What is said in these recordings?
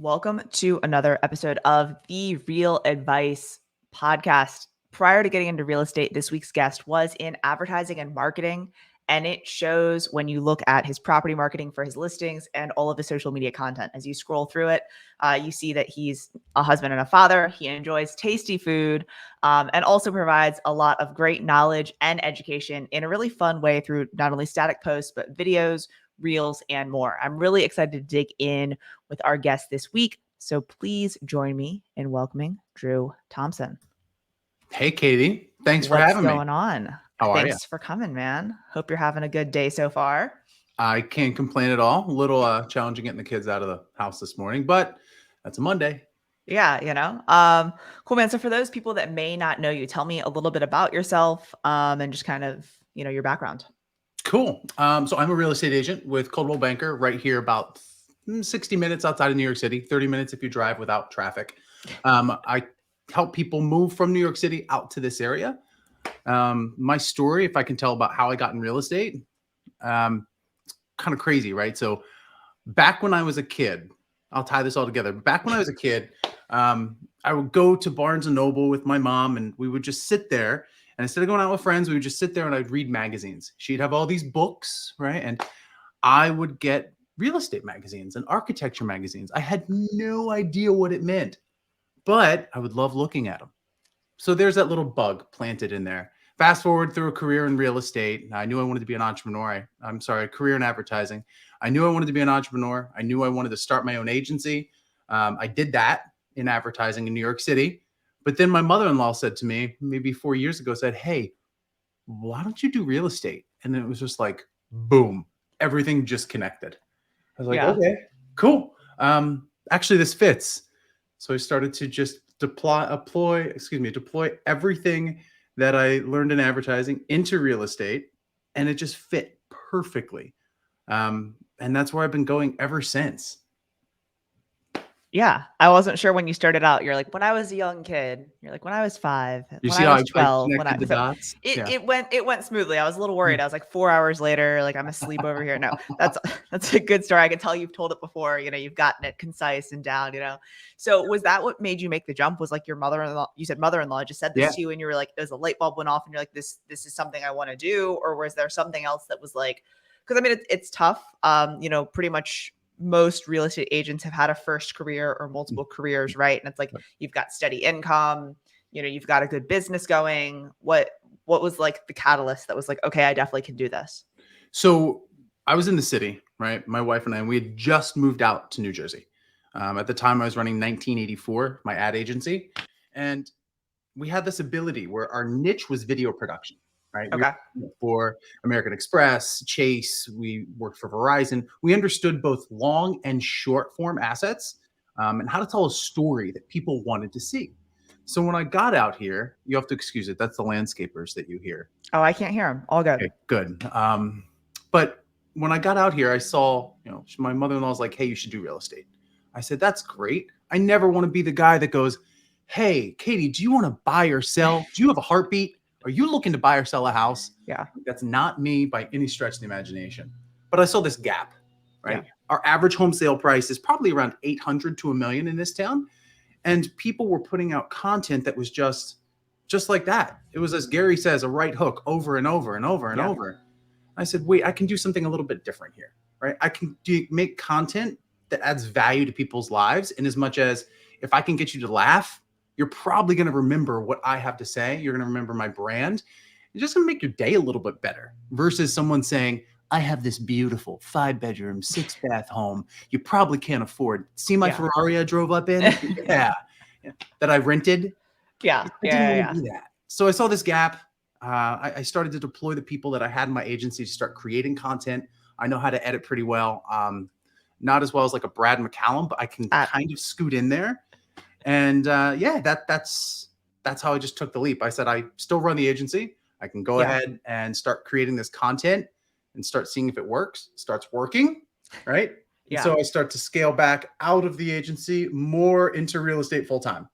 Welcome to another episode of the Real Advice podcast. Prior to getting into real estate, this week's guest was in advertising and marketing, and it shows when you look at his property marketing for his listings and all of his social media content. As you scroll through it, you see that he's a husband and a father. He enjoys tasty food and also provides a lot of great knowledge and education in a really fun way through not only static posts, but videos, reels, and more. I'm really excited to dig in with our guest this week. So please join me in welcoming Drew Thompson. Hey, Katie. Thanks for What's having me. going on? How are you? Thanks for coming, man. Hope you're having a good day so far. I can't complain at all. A little challenging getting the kids out of the house this morning, but that's a Monday. Yeah, cool, man. So for those people that may not know you, tell me a little bit about yourself and just kind of, your background. Cool. So I'm a real estate agent with Coldwell Banker right here about 60 minutes outside of New York City, 30 minutes if you drive without traffic. I help people move from New York City out to this area. My story, if I can tell about how I got in real estate, kind of crazy, right? So back when I was a kid, I'll tie this all together. Back when I was a kid, I would go to Barnes and Noble with my mom, and we would just sit there. And instead of going out with friends, we would just sit there and I'd read magazines. She'd have all these books, right? And I would get real estate magazines and architecture magazines. I had no idea what it meant, but I would love looking at them. So there's that little bug planted in there. Fast forward through a career in real estate. I knew I wanted to be an entrepreneur. A career in advertising. I knew I wanted to be an entrepreneur. I knew I wanted to start my own agency. I did that in advertising in New York City. But then my mother-in-law said to me, maybe 4 years ago, said, hey, why don't you do real estate? And then it was just like, boom, everything just connected. I was like, okay, cool. Actually, this fits. So I started to just deploy everything that I learned in advertising into real estate, and it just fit perfectly. And that's where I've been going ever since. Yeah. I wasn't sure when you started out. You're like, when I was a young kid, you're like, when I was 5, You when see I how was I 12, connected the dots? It went smoothly. I was a little worried. I was like 4 hours later, like I'm asleep over here. No, that's a good story. I can tell you've told it before, you've gotten it concise and down, So was that what made you make the jump? Was like your mother-in-law, you said mother-in-law just said this to you and you were like, it was a light bulb went off and you're like, this is something I want to do? Or was there something else that was like, because I mean, it's tough. Pretty much most real estate agents have had a first career or multiple careers, right? And it's like, you've got steady income, you've got a good business going. What was like the catalyst that was like, okay, I definitely can do this? So I was in the city, right? My wife and we had just moved out to New Jersey. At the time I was running 1984, my ad agency. And we had this ability where our niche was video production, right? Okay. We worked for American Express, Chase, we worked for Verizon. We understood both long and short form assets and how to tell a story that people wanted to see. So when I got out here, you have to excuse it. That's the landscapers that you hear. Oh, I can't hear them. All good. Okay, good. But when I got out here, I saw, my mother-in-law's like, hey, you should do real estate. I said, that's great. I never want to be the guy that goes, hey, Katie, do you want to buy or sell? Do you have a heartbeat? Are you looking to buy or sell a house? Yeah. That's not me by any stretch of the imagination. But I saw this gap, right? Yeah. Our average home sale price is probably around 800 to $1 million in this town. And people were putting out content that was just like that. It was, as Gary says, a right hook over and over and over and over. I said, wait, I can do something a little bit different here, right? I can make content that adds value to people's lives. In as much as if I can get you to laugh, you're probably going to remember what I have to say. You're going to remember my brand. It's just going to make your day a little bit better versus someone saying, I have this beautiful 5-bedroom, 6-bath home you probably can't afford. See my Ferrari I drove up in? Yeah. That I rented? Yeah. I didn't want to do that. So I saw this gap. I started to deploy the people that I had in my agency to start creating content. I know how to edit pretty well. Not as well as like a Brad McCallum, but I can kind of scoot in there. And that's how I just took the leap. I said, I still run the agency. I can go ahead and start creating this content and start seeing if it works. It starts working, right? Yeah. So I start to scale back out of the agency more into real estate full time.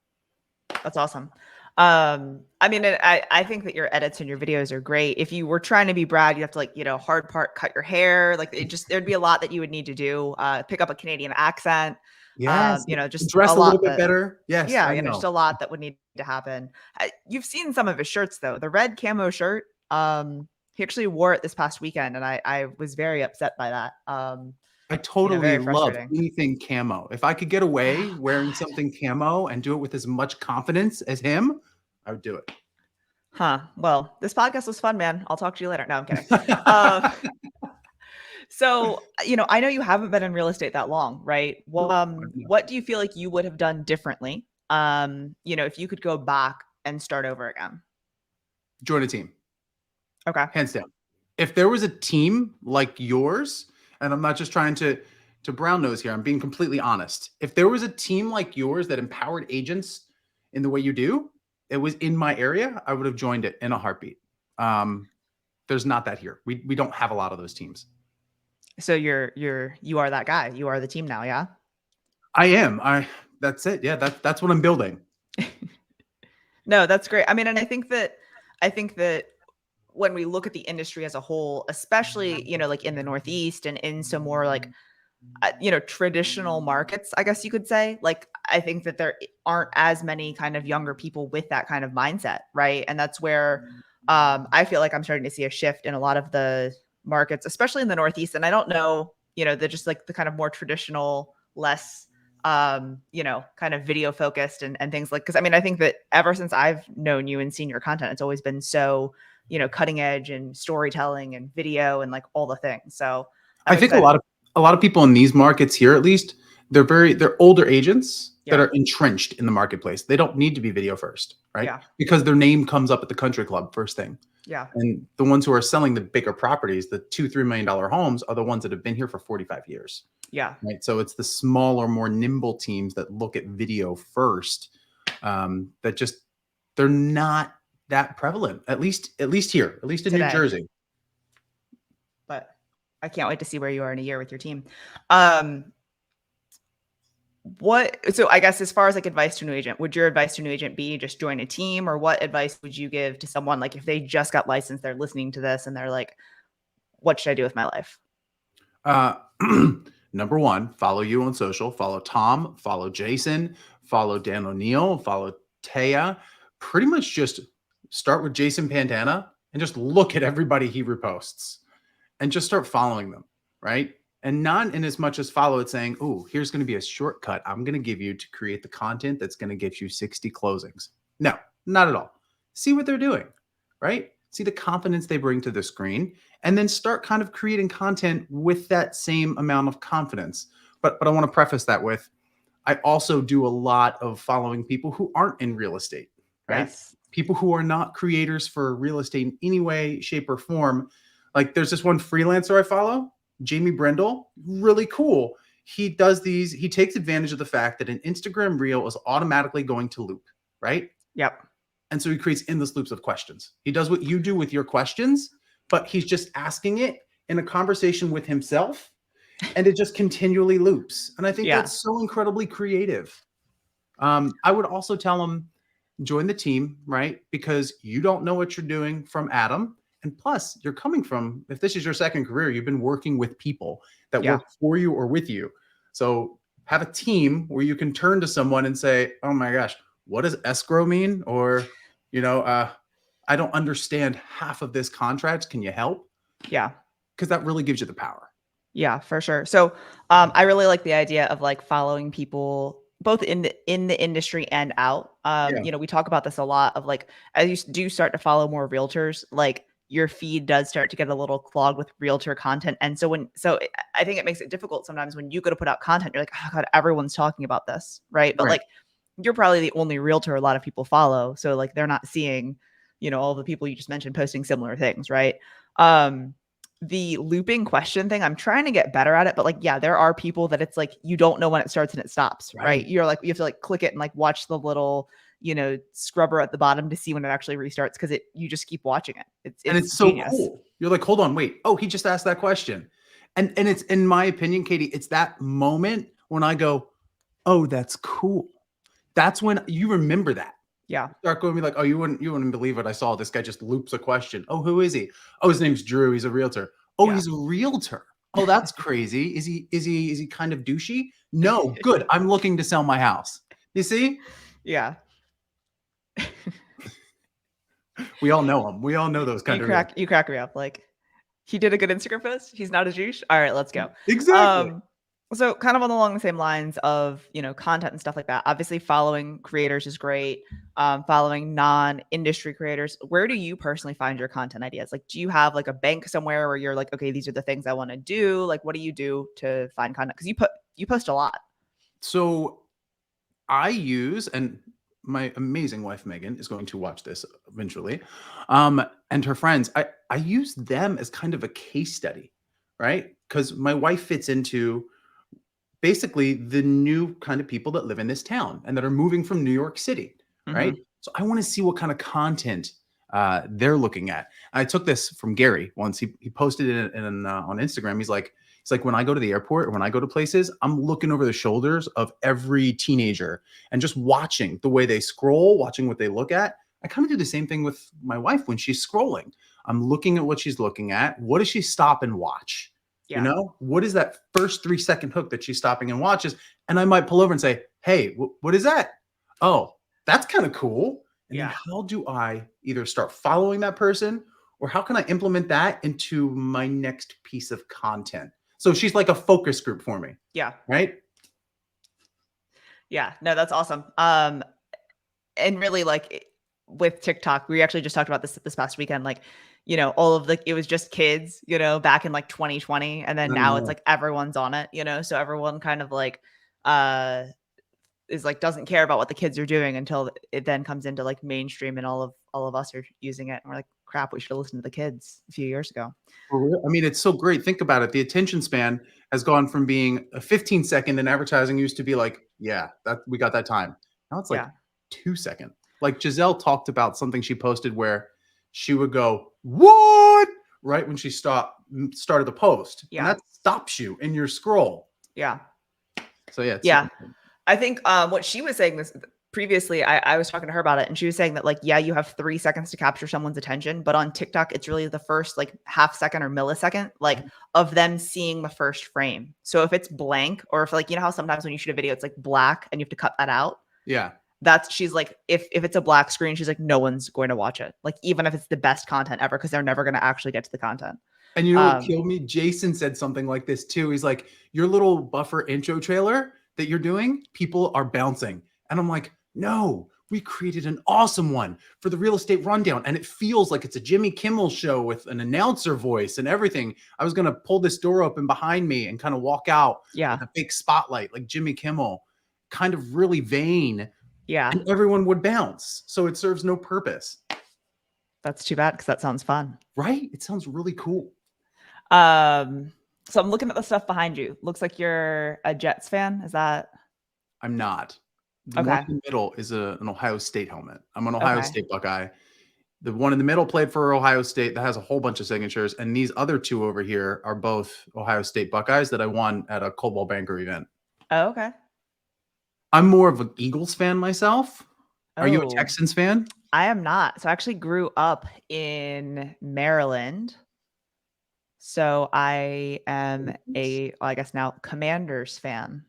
That's awesome. I mean, I think that your edits and your videos are great. If you were trying to be Brad, you have to like, hard part, cut your hair. Like there'd be a lot that you would need to do. Pick up a Canadian accent. Yes. Just a Dress a little lot bit that, better. Yes, yeah, I just know. a lot that would need to happen. You've seen some of his shirts though. The red camo shirt. He actually wore it this past weekend, and I was very upset by that. I totally Very love frustrating. anything camo. If I could get away wearing something camo and do it with as much confidence as him, I would do it. Huh. Well, this podcast was fun, man. I'll talk to you later. No, I'm kidding. Um, so, I know you haven't been in real estate that long, right? Well, Nope. what do you feel like you would have done differently? If you could go back and start over again. Join a team. Okay. Hands down. If there was a team like yours, and I'm not just trying to brown nose here, I'm being completely honest. If there was a team like yours that empowered agents in the way you do, it was in my area, I would have joined it in a heartbeat. There's not that here. We don't have a lot of those teams. So you are that guy. You are the team now, yeah? I am. That's it. Yeah, that's what I'm building. No, that's great. I mean, and I think that when we look at the industry as a whole, especially, like in the Northeast and in some more like traditional markets, I guess you could say, like, I think that there aren't as many kind of younger people with that kind of mindset. Right. And that's where I feel like I'm starting to see a shift in a lot of the markets, especially in the Northeast. And I don't know, they're just like the kind of more traditional, less, kind of video focused and things like, cause I mean, I think that ever since I've known you and seen your content, it's always been so, cutting edge and storytelling and video and like all the things. So I I'm think excited. a lot of people in these markets here, at least, they're older agents that Yeah. are entrenched in the marketplace. They don't need to be video first, right? Yeah. Because their name comes up at the country club first thing. Yeah. And the ones who are selling the bigger properties, the $2-3 million homes, are the ones that have been here for 45 years. Yeah. Right. So it's the smaller, more nimble teams that look at video first. They're not that prevalent, at least here, at least in Today. New Jersey. But I can't wait to see where you are in a year with your team. So I guess as far as like advice to a new agent, would your advice to a new agent be just join a team, or what advice would you give to someone like if they just got licensed, they're listening to this and they're like, what should I do with my life? Number one, follow you on social, follow Tom, follow Jason, follow Dan O'Neill, follow Taya. Pretty much just start with Jason Pantana and just look at everybody he reposts and just start following them, right? And not in as much as follow it saying, oh, here's going to be a shortcut I'm going to give you to create the content that's going to get you 60 closings. No, not at all. See what they're doing, right? See the confidence they bring to the screen, and then start kind of creating content with that same amount of confidence. But I want to preface that with, I also do a lot of following people who aren't in real estate, right? Yes. People who are not creators for real estate in any way, shape, or form. Like there's this one freelancer I follow, Jamie Brendel, really cool. He takes advantage of the fact that an Instagram reel is automatically going to loop, right? Yep. And so he creates endless loops of questions. He does what you do with your questions, but he's just asking it in a conversation with himself, and it just continually loops. And I think that's so incredibly creative. I would also tell him, join the team, right? Because you don't know what you're doing from Adam. And plus, you're coming from, if this is your second career, you've been working with people that work for you or with you. So have a team where you can turn to someone and say, oh my gosh, what does escrow mean? Or, I don't understand half of this contract. Can you help? Yeah. Because that really gives you the power. Yeah, for sure. So I really like the idea of like following people both in the industry and out. We talk about this a lot of like, as you do start to follow more realtors, like your feed does start to get a little clogged with realtor content. And so I think it makes it difficult sometimes when you go to put out content, you're like, oh God, everyone's talking about this. Right. But like, you're probably the only realtor a lot of people follow. So like, they're not seeing, all the people you just mentioned posting similar things. Right. The looping question thing, I'm trying to get better at it, but like, yeah, there are people that it's like, you don't know when it starts and it stops, right? You're like, you have to like click it and like watch the little, scrubber at the bottom to see when it actually restarts. Cause you just keep watching it. It's so genius. Cool. You're like, hold on, wait. Oh, he just asked that question. And it's, in my opinion, Katie, it's that moment when I go, oh, that's cool. That's when you remember that. Yeah. Start going to be like, oh, you wouldn't believe what I saw. This guy just loops a question. Oh, who is he? Oh, his name's Drew. He's a realtor. Oh, Yeah. he's a realtor. Oh, that's crazy. Is he kind of douchey? No, good. I'm looking to sell my house. You see? Yeah. We all know him. We all know those kind of realtors. You crack me up. Like, he did a good Instagram post. He's not a douche. All right, let's go. Exactly. So kind of along the same lines of, content and stuff like that. Obviously, following creators is great. Following non-industry creators. Where do you personally find your content ideas? Like, do you have like a bank somewhere where you're like, okay, these are the things I want to do? Like, what do you do to find content? Because you post a lot. So I use, and my amazing wife Megan is going to watch this eventually, and her friends. I use them as kind of a case study, right? Because my wife fits into basically the new kind of people that live in this town and that are moving from New York City, right? Mm-hmm. So I want to see what kind of content they're looking at. I took this from Gary once. He posted it on Instagram. He's like, when I go to the airport or when I go to places, I'm looking over the shoulders of every teenager and just watching the way they scroll, watching what they look at. I kind of do the same thing with my wife when she's scrolling. I'm looking at what she's looking at. What does she stop and watch? You Yeah. know, what is that first 3-second hook that she's stopping and watches? And I might pull over and say, hey, what is that? Oh, that's kind of cool. And then Yeah. how do I either start following that person or how can I implement that into my next piece of content? So she's like a focus group for me, Yeah. right? Yeah. No, that's awesome. And really, like, with TikTok, we actually just talked about this past weekend. Like, all of it was just kids, back in like 2020, and then I now it's know. like everyone's on it, so everyone kind of like uh is like doesn't care about what the kids are doing until it then comes into like mainstream, and all of us are using it, and we're like, crap, we should have listened to the kids a few years ago. For real? I mean, it's so great. Think about it. The attention span has gone from being a 15-second in advertising used to be like, yeah, that we got that time. Now it's like Yeah. 2 second. Like Giselle talked about something she posted where she would go, what? Right when she started the post. And Yeah. that stops you in your scroll. Yeah. So yeah, it's super Yeah. important. I think what she was saying this previously, I was talking to her about it, and she was saying that, like, yeah, you have 3 seconds to capture someone's attention, but on TikTok, it's really the first like half second or millisecond, like, of them seeing the first frame. So if it's blank, or if, like, how sometimes when you shoot a video, it's like black and you have to cut that out. Yeah. She's like, if it's a black screen, she's like, no one's going to watch it. Like, even if it's the best content ever, because they're never going to actually get to the content. And you know what killed me? Jason said something like this too. He's like, your little buffer intro trailer that you're doing, people are bouncing. And I'm like, no, we created an awesome one for the real estate rundown. And it feels like it's a Jimmy Kimmel show with an announcer voice and everything. I was going to pull this door open behind me and kind of walk out Yeah. with a big spotlight like Jimmy Kimmel, kind of really vain. Yeah. And everyone would bounce. So it serves no purpose. That's too bad, because that sounds fun. Right? It sounds really cool. So I'm looking at the stuff behind you. Looks like you're a Jets fan. Is that? I'm not. The Okay. one in the middle is an Ohio State helmet. I'm an Ohio Okay. State Buckeye. The one in the middle played for Ohio State that has a whole bunch of signatures. And these other two over here are both Ohio State Buckeyes that I won at a Coldwell Banker event. Oh, okay. I'm more of an Eagles fan myself. Are you a Oh, Texans fan? I am not. So I actually grew up in Maryland. So I am I guess now, Commanders fan.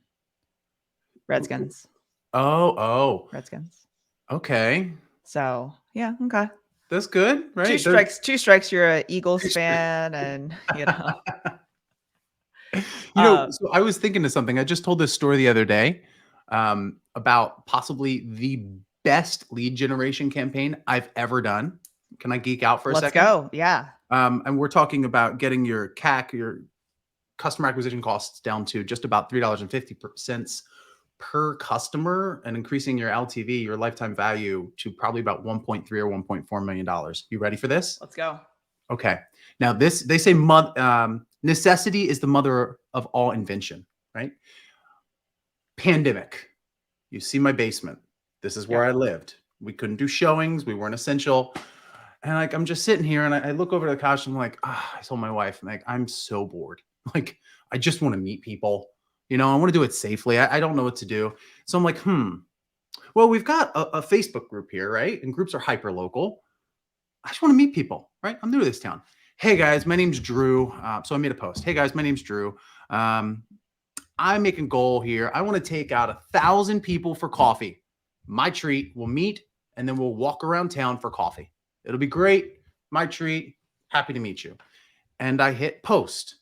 Redskins. Oh, Redskins. okay. So yeah, okay. That's good, right? Two strikes, you're a Eagles fan, and So I was thinking of something. I just told this story the other day about possibly the best lead generation campaign I've ever done. Can I geek out for a let's second? go. Yeah. And we're talking about getting your CAC, your customer acquisition costs, down to just about $3.50 per customer, and increasing your LTV, your lifetime value, to probably about 1.3 or $1.4 million. You ready for this? Let's go. Okay. Now they say necessity is the mother of all invention, right? Pandemic. You see my basement. This is where I lived. We couldn't do showings. We weren't essential. And like, I'm just sitting here and I look over the couch and I'm like, I told my wife, I'm like, I'm so bored. Like, I just want to meet people. I want to do it safely. I don't know what to do. So I'm like, Well, we've got a Facebook group here, right? And groups are hyper local. I just want to meet people, right? I'm new to this town. Hey guys, my name's Drew. So I made a post. Hey guys, my name's Drew. I'm making a goal here. I want to take out 1,000 people for coffee. My treat. We'll meet and then we'll walk around town for coffee. It'll be great. My treat. Happy to meet you. And I hit post.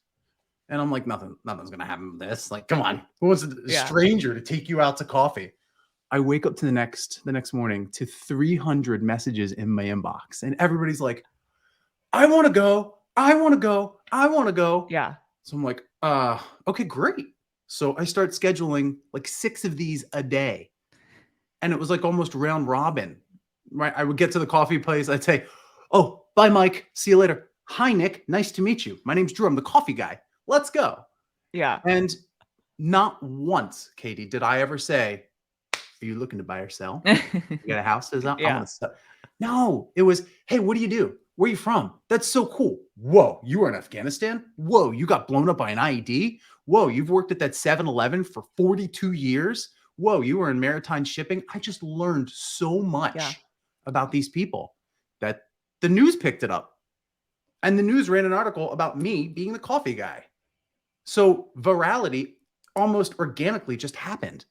And I'm like, nothing's gonna happen with this. Like, come on. Who wants a stranger to take you out to coffee? I wake up to the next morning to 300 messages in my inbox. And everybody's like, I want to go. I want to go. I want to go. Yeah. So I'm like, okay, great. So I start scheduling like 6 of these a day. And it was like almost round robin, right? I would get to the coffee place. I'd say, oh, bye, Mike. See you later. Hi, Nick. Nice to meet you. My name's Drew. I'm the coffee guy. Let's go. Yeah. And not once, Katie, did I ever say, are you looking to buy or sell? You got a house? Yeah. No, it was, hey, what do you do? Where are you from? That's so cool. Whoa, you were in Afghanistan? Whoa, you got blown up by an IED? Whoa, you've worked at that 7-Eleven for 42 years? Whoa, you were in maritime shipping? I just learned so much about these people that the news picked it up. And the news ran an article about me being the coffee guy. So virality almost organically just happened.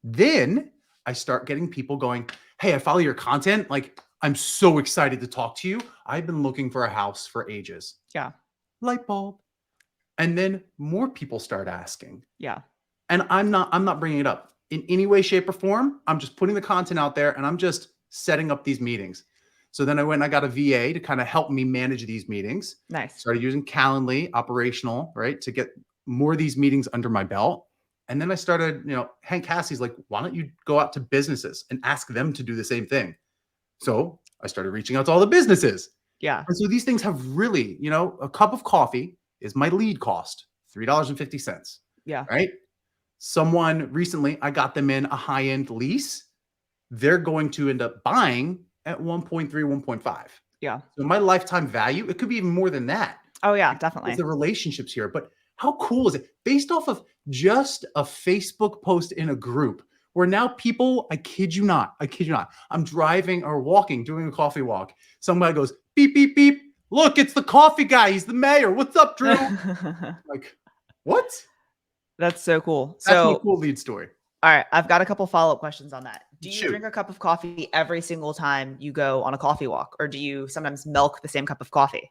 Then I start getting people going, hey, I follow your content. Like, I'm so excited to talk to you. I've been looking for a house for ages. Yeah. Light bulb. And then more people start asking. Yeah. And I'm not bringing it up in any way, shape, or form. I'm just putting the content out there and I'm just setting up these meetings. So then I went and I got a VA to kind of help me manage these meetings. Nice. Started using Calendly, operational, right, to get more of these meetings under my belt. And then I started, Hank Cassie's like, why don't you go out to businesses and ask them to do the same thing? So I started reaching out to all the businesses. Yeah. And so these things have really, a cup of coffee is my lead cost, $3.50. Yeah. Right. Someone recently, I got them in a high-end lease. They're going to end up buying at 1.3, 1.5. Yeah. So my lifetime value, it could be even more than that. Oh yeah, definitely. It's the relationships here. But how cool is it? Based off of just a Facebook post in a group where now people, I kid you not, I'm driving or walking, doing a coffee walk. Somebody goes, beep, beep, beep. Look, it's the coffee guy. He's the mayor. What's up, Drew? Like, what? That's so cool. That's my cool lead story. All right. I've got a couple follow-up questions on that. Do you drink a cup of coffee every single time you go on a coffee walk? Or do you sometimes milk the same cup of coffee?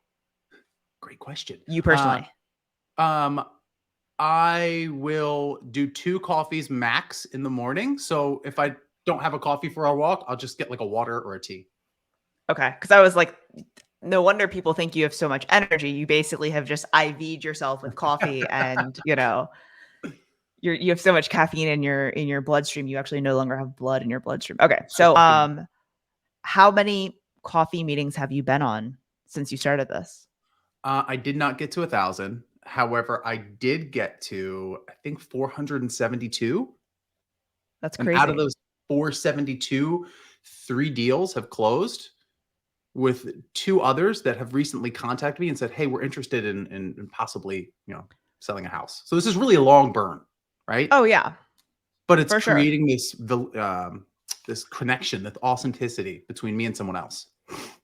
Great question. You personally? I will do 2 coffees max in the morning. So if I don't have a coffee for our walk, I'll just get like a water or a tea. Okay. Because I was like, no wonder people think you have so much energy. You basically have just IV'd yourself with coffee and, you have so much caffeine in your bloodstream. You actually no longer have blood in your bloodstream. Okay. So, how many coffee meetings have you been on since you started this? I did not get to 1,000. However, I did get to, I think, 472. That's crazy. And out of those 472, 3 deals have closed, with 2 others that have recently contacted me and said, hey, we're interested in possibly, selling a house. So this is really a long burn, right? Oh yeah. But it's creating this connection, this authenticity between me and someone else.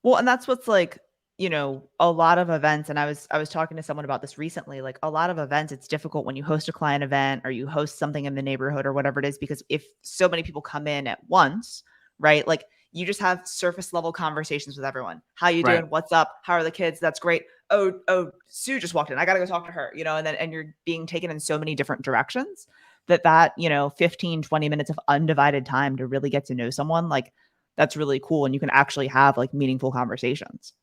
Well, and that's what's like, a lot of events, and I was talking to someone about this recently, like a lot of events, it's difficult when you host a client event or you host something in the neighborhood or whatever it is, because if so many people come in at once, right? Like you just have surface level conversations with everyone. How you doing? What's up? How are the kids? That's great. Oh, Sue just walked in. I got to go talk to her, and you're being taken in so many different directions that 15, 20 minutes of undivided time to really get to know someone, like that's really cool. And you can actually have like meaningful conversations.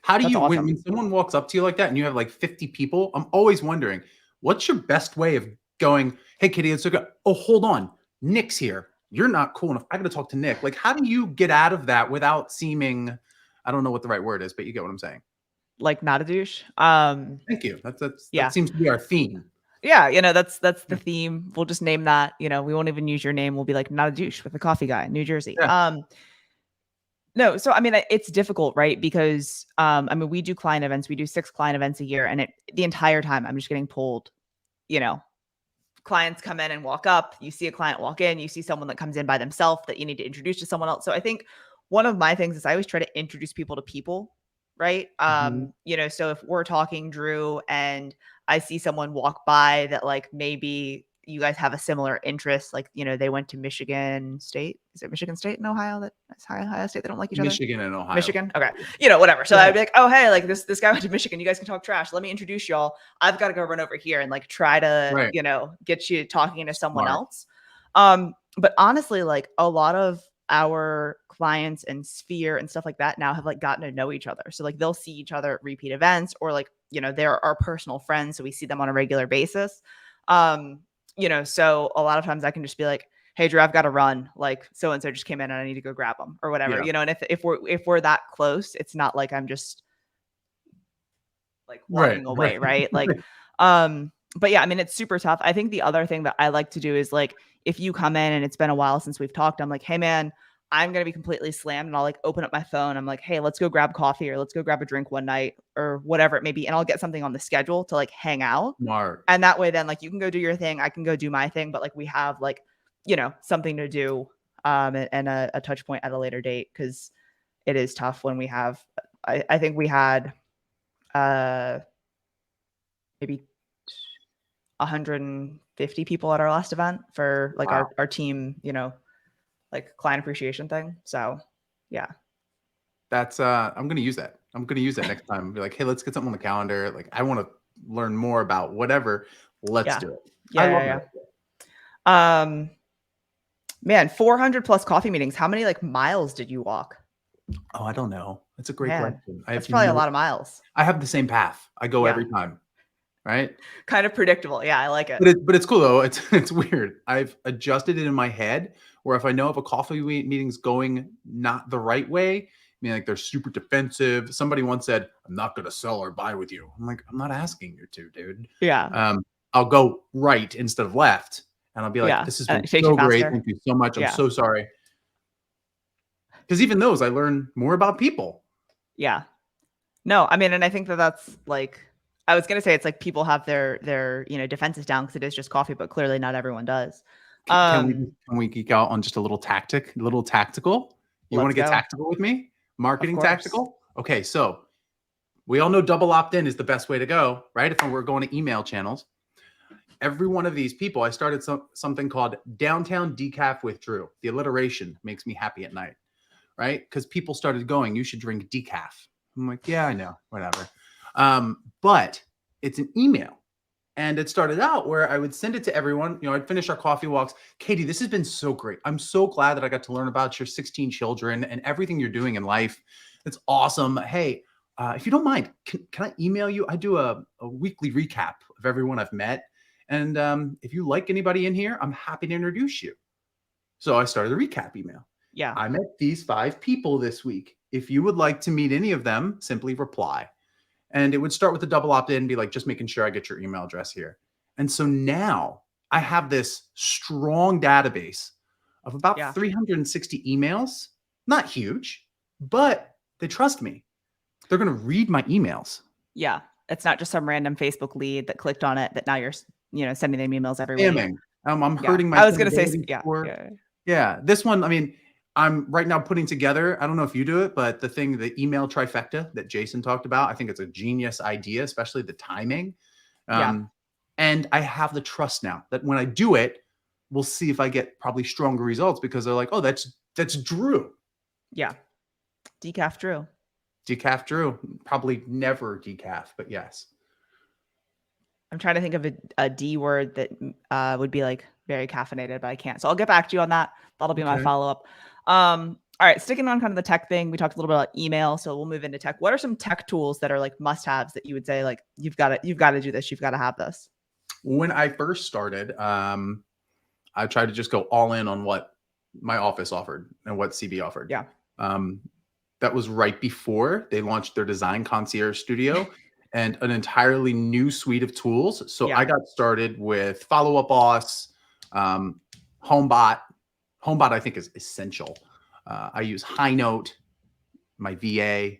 How do you, when someone walks up to you like that and you have like 50 people, I'm always wondering, what's your best way of going, hey, Kitty, let's look at, oh, hold on. Nick's here. You're not cool enough. I got to talk to Nick. Like, how do you get out of that without seeming, I don't know what the right word is, but you get what I'm saying. Like not a douche. Thank you. That seems to be our theme. Yeah. That's the theme. We'll just name that, we won't even use your name. We'll be like, not a douche with the coffee guy, New Jersey. Yeah. No. So, I mean, it's difficult, right? Because, we do client events, we do 6 client events a year, and the entire time I'm just getting pulled, clients come in and walk up, you see a client walk in, you see someone that comes in by themselves that you need to introduce to someone else. So I think one of my things is I always try to introduce people to people, right? Mhm. So if we're talking, Drew, and I see someone walk by that like maybe you guys have a similar interest, like, they went to Michigan State. Is it Michigan State in Ohio? That's Ohio State. They don't like each other. Michigan and Ohio. Michigan. Okay. Whatever. So Yeah. I'd be like, oh, hey, like this guy went to Michigan. You guys can talk trash. Let me introduce y'all. I've got to go run over here and like try to, Right. get you talking to someone Smart. else. But honestly, like a lot of our clients and Sphere and stuff like that now have like gotten to know each other. So like they'll see each other at repeat events, or like, they're our personal friends. So we see them on a regular basis. So a lot of times I can just be like, hey, Drew, I've got to run. Like so and so just came in and I need to go grab them or whatever. Yeah. And if we're that close, it's not like I'm just like walking away, right? Like, but yeah, I mean, it's super tough. I think the other thing that I like to do is like if you come in and it's been a while since we've talked, I'm like, hey man, I'm gonna be completely slammed, and I'll like open up my phone. I'm like, hey, let's go grab coffee or let's go grab a drink one night or whatever it may be, and I'll get something on the schedule to like hang out. Smart. And that way, then like you can go do your thing, I can go do my thing, but like we have like something to do, and a touch point at a later date, because it is tough when we have. I think we had maybe 150 people at our last event for like Wow. our team, like client appreciation thing. So yeah. That's I'm gonna use that. I'm gonna use that next time. Be like, hey, let's get something on the calendar. Like, I want to learn more about whatever. Let's Yeah. do it. I love Yeah. that. Yeah. Man, 400 plus coffee meetings. How many like miles did you walk? Oh, I don't know. That's a great Man, question. I that's have probably a no. lot of miles. I have the same path. I go Yeah. every time. Right. Kind of predictable. Yeah, I like it. But it's cool though. It's weird. I've adjusted it in my head where if I know if a coffee meeting's going not the right way, I mean, like they're super defensive. Somebody once said, "I'm not going to sell or buy with you." I'm like, I'm not asking you to, dude. Yeah. I'll go right instead of left, and I'll be like, Yeah. "This has And been it takes you so great. faster. Thank you so much. I'm Yeah. so sorry." Because even those, I learn more about people. Yeah. No, I mean, and I think that that's like, I was going to say it's like people have their defenses down because it is just coffee, but clearly not everyone does. Can we geek out on just a little tactical? You want Let's to get go. tactical with me? Of Marketing course. tactical? Okay, so we all know double opt-in is the best way to go, right? If we're going to email channels, every one of these people, I started something called Downtown Decaf with Drew. The alliteration makes me happy at night, right? Because people started going, you should drink decaf. I'm like, yeah, I know, whatever. But it's an email. And it started out where I would send it to everyone. I'd finish our coffee walks. Katie, this has been so great. I'm so glad that I got to learn about your 16 children and everything you're doing in life. It's awesome. Hey, if you don't mind, can I email you? I do a weekly recap of everyone I've met. And if you like anybody in here, I'm happy to introduce you. So I started a recap email. Yeah. I met these 5 people this week. If you would like to meet any of them, simply reply. And it would start with the double opt-in and be like, just making sure I get your email address here. And so now I have this strong database of about 360 emails. Not huge, but they trust me. They're going to read my emails. Yeah. It's not just some random Facebook lead that clicked on it that now you're, sending them emails every week. Spamming. I'm Yeah. hurting my I was going to say, score. Yeah. This one, I mean, I'm right now putting together, I don't know if you do it, but the email trifecta that Jason talked about, I think it's a genius idea, especially the timing. And I have the trust now that when I do it, we'll see if I get probably stronger results because they're like, oh, that's Drew. Yeah. Decaf Drew. Decaf Drew. Probably never decaf, but yes. I'm trying to think of a D word that would be like very caffeinated, but I can't. So I'll get back to you on that. That'll be my follow-up. All right, sticking on kind of the tech thing, we talked a little bit about email, so we'll move into tech. What are some tech tools that are like must-haves that you would say like you've got to do this, you've got to have this? When I first started, I tried to just go all in on what my office offered and what CB offered. Yeah. That was right before they launched their Design Concierge Studio and an entirely new suite of tools. So I got started with Follow Up Boss, Homebot. Homebot, I think, is essential. I use High Note, my VA.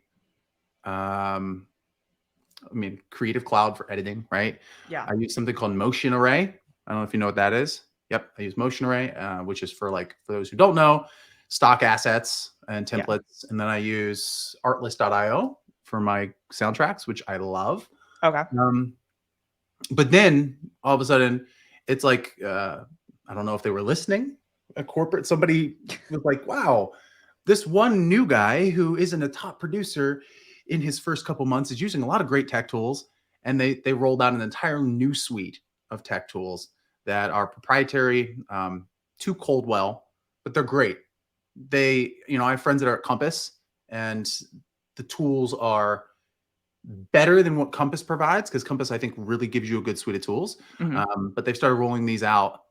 Creative Cloud for editing, right? Yeah. I use something called Motion Array. I don't know if you know what that is. Yep, I use Motion Array, which is for those who don't know, stock assets and Yeah. templates. And then I use Artlist.io for my soundtracks, which I love. Okay. But then all of a sudden, it's like I don't know if they were listening. A corporate somebody was like, "Wow, this one new guy who isn't a top producer in his first couple months is using a lot of great tech tools." And they rolled out an entire new suite of tech tools that are proprietary to Coldwell, but they're great. I have friends that are at Compass, and the tools are better than what Compass provides, because Compass, I think, really gives you a good suite of tools. But they've started rolling these out,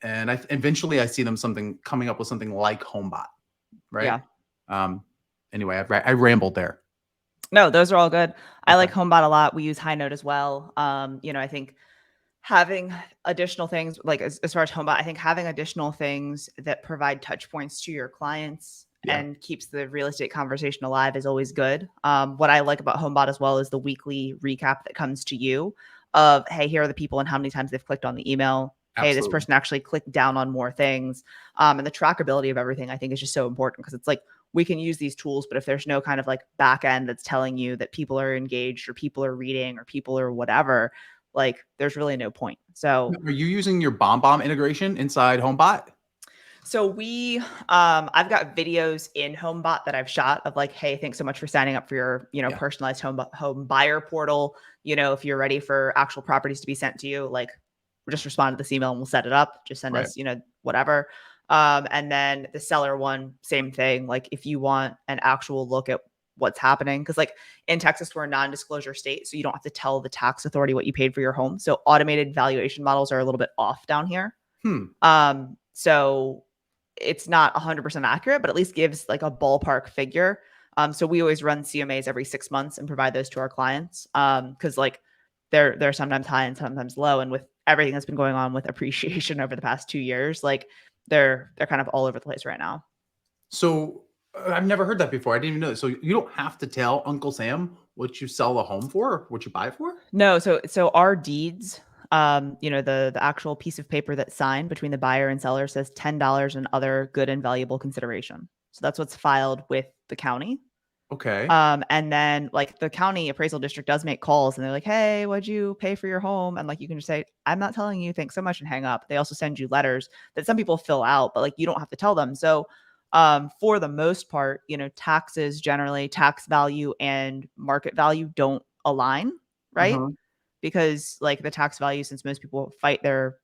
and eventually I see them coming up with something like Homebot, right? Yeah. Anyway, I rambled there. No, those are all good. I Okay. like Homebot a lot. We use High Note as well. I think having additional things like as far as Homebot, I think having additional things that provide touch points to your clients Yeah, and keeps the real estate conversation alive is always good. What I like about Homebot as well is the weekly recap that comes to you of, hey, here are the people and how many times they've clicked on the email. Hey, this absolutely. person actually clicked down on more things. And the trackability of everything, I think, is just so important, because it's like we can use these tools, but if there's no kind of like back end that's telling you that people are engaged or people are reading or people are whatever, like there's really no point. So Are you using your BombBomb integration inside Homebot? I've got videos in Homebot that I've shot of like, hey, thanks so much for signing up for your, Yeah, personalized home buyer portal. If you're ready for actual properties to be sent to you, like just respond to this email and we'll set it up. Just send right. us, whatever. And then the seller one, same thing. Like if you want an actual look at what's happening, because like in Texas, we're a non-disclosure state, so you don't have to tell the tax authority what you paid for your home. So automated valuation models are a little bit off down here. So it's not 100% accurate, but at least gives like a ballpark figure. So we always run CMAs every 6 months and provide those to our clients. Cause like they're sometimes high and sometimes low. And with everything that's been going on with appreciation over the past 2 years, like they're kind of all over the place right now. So I've never heard that before. I didn't even know that. So you don't have to tell Uncle Sam what you sell a home for, or what you buy it for? No, so our deeds, the actual piece of paper that's signed between the buyer and seller says $10 and other good and valuable consideration. So that's what's filed with the county. Okay. And then like the county appraisal district does make calls and they're like, hey, what'd you pay for your home? And like you can just say, I'm not telling you, thanks so much, and hang up. They also send you letters that some people fill out, but like you don't have to tell them. So for the most part, taxes generally, tax value and market value don't align, right? Uh-huh. Because like the tax value, since most people fight their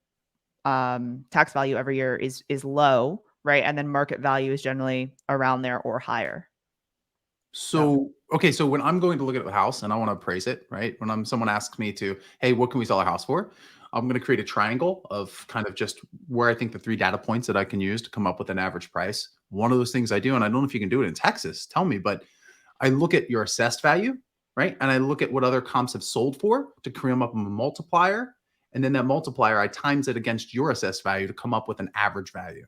tax value every year, is low, right? And then market value is generally around there or higher. So So, okay, so when I'm going to look at a house and I want to appraise it, right? When someone asks me to, hey, what can we sell a house for? I'm going to create a triangle of kind of just where I think the 3 data points that I can use to come up with an average price. One of those things I do, and I don't know if you can do it in Texas, tell me, but I look at your assessed value, right? And I look at what other comps have sold for to create up a multiplier. And then that multiplier, I times it against your assessed value to come up with an average value.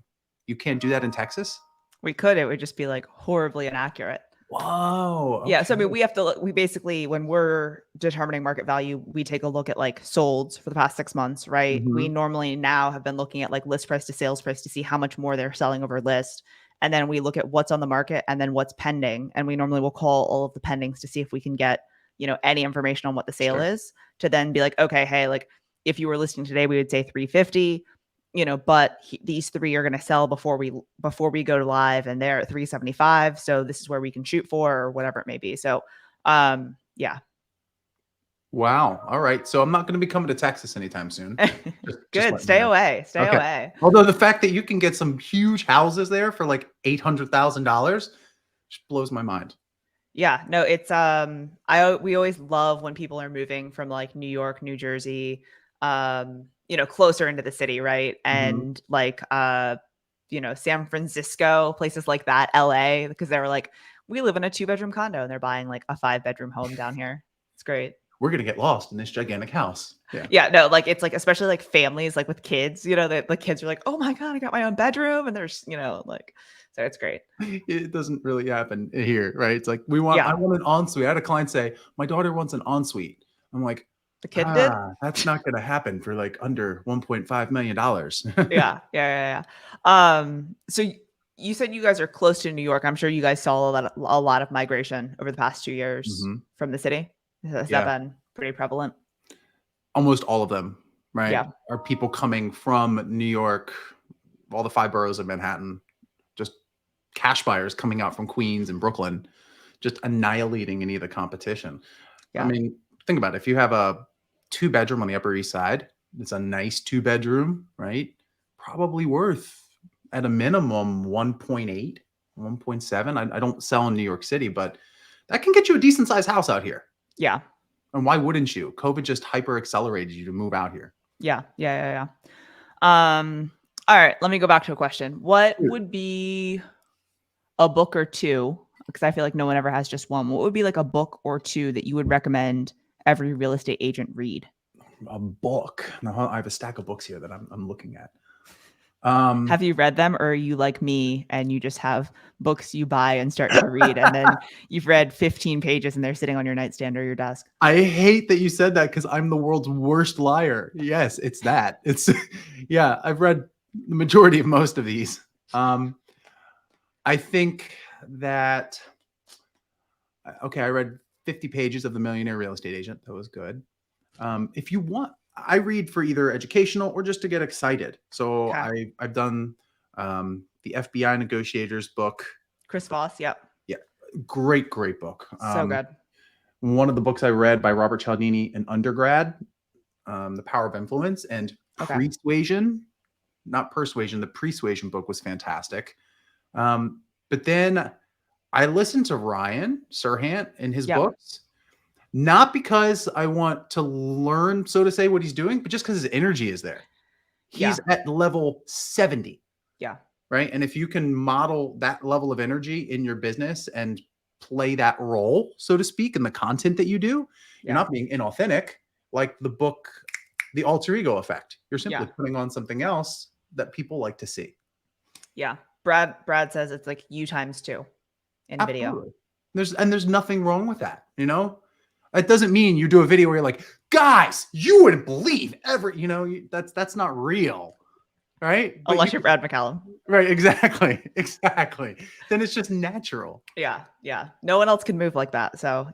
You can't do that in Texas? we could, it would just be like horribly inaccurate. Whoa. Yeah. Okay. So I mean, we have to look, we basically, when we're determining market value, we take a look at like solds for the past 6 months, right? We Mhm. normally now have been looking at like list price to sales price to see how much more they're selling over list. And then we look at what's on the market and then what's pending. And we normally will call all of the pendings to see if we can get, any information on what the sale Sure. is, to then be like, okay, hey, like if you were listing today, we would say 350, but these 3 are going to sell before we go to live, and they're at 375. So this is where we can shoot for, or whatever it may be. So, yeah. Wow. All right. So I'm not going to be coming to Texas anytime soon. Just Good. letting you Stay know. away. Stay Okay. away. Although the fact that you can get some huge houses there for like $800,000 just blows my mind. Yeah, no, it's we always love when people are moving from like New York, New Jersey, closer into the city, right? Mhm. And like San Francisco, places like that, LA, because they were like, we live in a 2-bedroom condo and they're buying like a 5-bedroom home down here. It's great. We're going to get lost in this gigantic house. Yeah. Yeah, no, like it's like especially like families like with kids, that the kids are like, "Oh my god, I got my own bedroom," and there's, like, so it's great. It doesn't really happen here, right? It's like I Yeah. want an ensuite. I had a client say, my daughter wants an ensuite. I'm like, The kid did? That's not going to happen for like under $1.5 million. Yeah. So you said you guys are close to New York. I'm sure you guys saw a lot of migration over the past 2 years hmm from the city. Has that Yeah. been pretty prevalent? Almost all of them, right? Yeah. Are people coming from New York, all the 5 boroughs of Manhattan, just cash buyers coming out from Queens and Brooklyn, just annihilating any of the competition. I Yeah. mean, think about it. If you have a 2-bedroom on the Upper East Side, it's a nice 2-bedroom, right? Probably worth at a minimum 1.8, 1.7. I don't sell in New York City, but that can get you a decent sized house out here. Yeah. And why wouldn't you? COVID just hyper accelerated you to move out here. Yeah. All right, let me go back to a question. What Dude, would be a book or two? Because I feel like no one ever has just one. What would be like a book or two that you would recommend every real estate agent read? a book. Now I have a stack of books here that I'm looking at. Have you read them, or are you like me and you just have books you buy and start to read, and then you've read 15 pages and they're sitting on your nightstand or your desk? I hate that you said that because I'm the world's worst liar. Yes, it's that. It's yeah, I've read the majority of most of these. I think that okay, I read 50 pages of The Millionaire Real Estate Agent. That was good. If you want, I read for either educational or just to get excited. So Okay. I've done the FBI Negotiators book. Chris Voss. Yep. Yeah, great book. So good. One of the books I read by Robert Cialdini in undergrad, The Power of Influence, and Okay. Persuasion, not Persuasion, the Persuasion book was fantastic. But then I listened to Ryan Serhant in his Yep. books, not because I want to learn, so to say, what he's doing, but just because his energy is there. He's at level 70. Yeah. Right. And if you can model that level of energy in your business and play that role, so to speak, in the content that you do, you're not being inauthentic, like the book, The Alter Ego Effect. You're simply putting on something else that people like to see. Yeah. Brad says it's like you times 2 in Absolutely. video. There's nothing wrong with that. You know, it doesn't mean you do a video where you're like, guys, you wouldn't believe that's not real. Right. But Unless you're Brad McCallum. Right. Exactly. Then it's just natural. Yeah. No one else can move like that. So,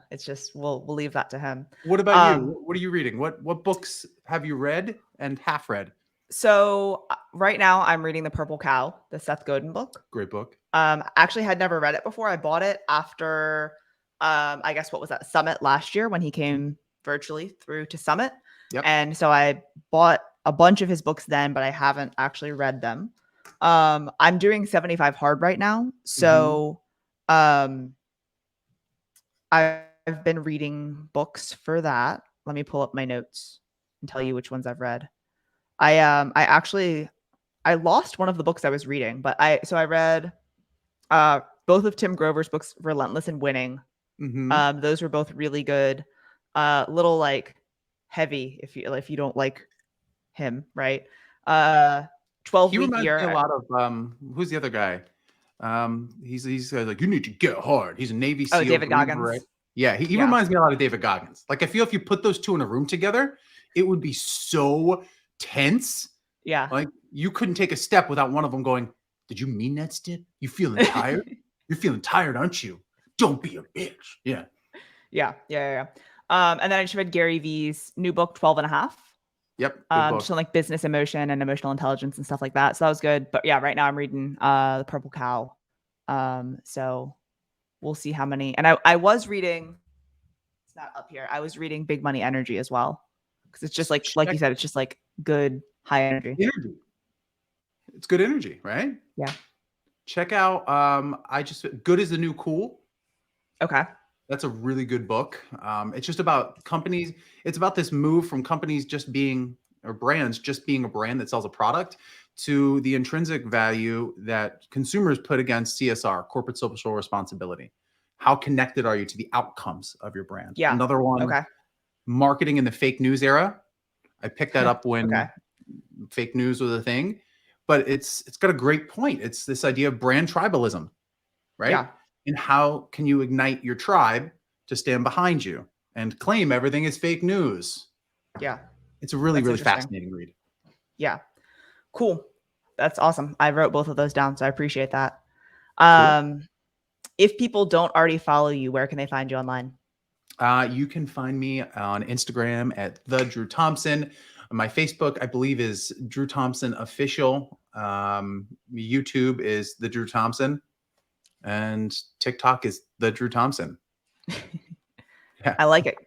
it's just, we'll leave that to him. What about you? What are you reading? What books have you read and half read? So right now I'm reading The Purple Cow, the Seth Godin book. Great book. Actually had never read it before. I bought it after, I guess, what was that, Summit last year when he came virtually through to Summit. Yep. And so I bought a bunch of his books then, but I haven't actually read them. I'm doing 75 hard right now. So I've been reading books for that. Let me pull up my notes and tell you which ones I've read. I lost one of the books I was reading, but I read both of Tim Grover's books, Relentless and Winning. Those were both really good. Little like heavy if you don't like him, right? 12 He Week reminds Year. me a lot of who's the other guy? He's like, you need to get hard. He's a Navy SEAL. Oh, David Goggins. Right? Yeah, he reminds me a lot of David Goggins. Like I feel if you put those two in a room together, it would be so tense. Yeah. Like you couldn't take a step without one of them going, did you mean that, Stip? You feeling tired? You're feeling tired, aren't you? Don't be a bitch. Yeah. And then I just read Gary Vee's new book, 12 and a half. Yep. Just on like business emotion and emotional intelligence and stuff like that. So that was good. But yeah, right now I'm reading The Purple Cow. So we'll see how many. And I was reading, it's not up here. I was reading Big Money Energy as well. Because it's just like you said, it's just like good high energy. It's good energy, right? Yeah. Check out Good is the New Cool. Okay. That's a really good book. It's just about companies. It's about this move from companies just being, or brands just being a brand that sells a product, to the intrinsic value that consumers put against CSR, corporate social responsibility. How connected are you to the outcomes of your brand? Yeah. Another one, marketing in the fake news era. I picked that up when fake news was a thing, but it's got a great point. It's this idea of brand tribalism, right? Yeah. And how can you ignite your tribe to stand behind you? and claim everything is fake news. Yeah. It's a really, That's really interesting. fascinating read. Yeah. Cool. That's awesome. I wrote both of those down, so I appreciate that. Cool. If people don't already follow you, where can they find you online? You can find me on Instagram at the Drew Thompson. My Facebook, I believe, is Drew Thompson Official. YouTube is the Drew Thompson, and TikTok is the Drew Thompson. Yeah, I like it.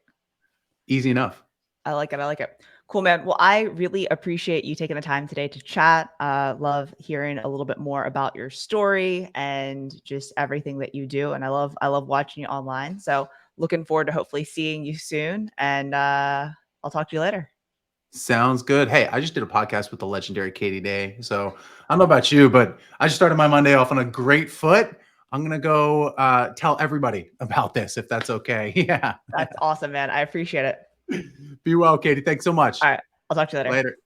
easy enough. I like it. I like it. Cool, man. Well, I really appreciate you taking the time today to chat. Love hearing a little bit more about your story and just everything that you do. And I love watching you online. So looking forward to hopefully seeing you soon. And I'll talk to you later. Sounds good. Hey, I just did a podcast with the legendary Katie Day. So I don't know about you, but I just started my Monday off on a great foot. I'm going to go tell everybody about this, if that's okay. Yeah. That's awesome, man. I appreciate it. Be well, Katie. Thanks so much. All right. I'll talk to you later. Later.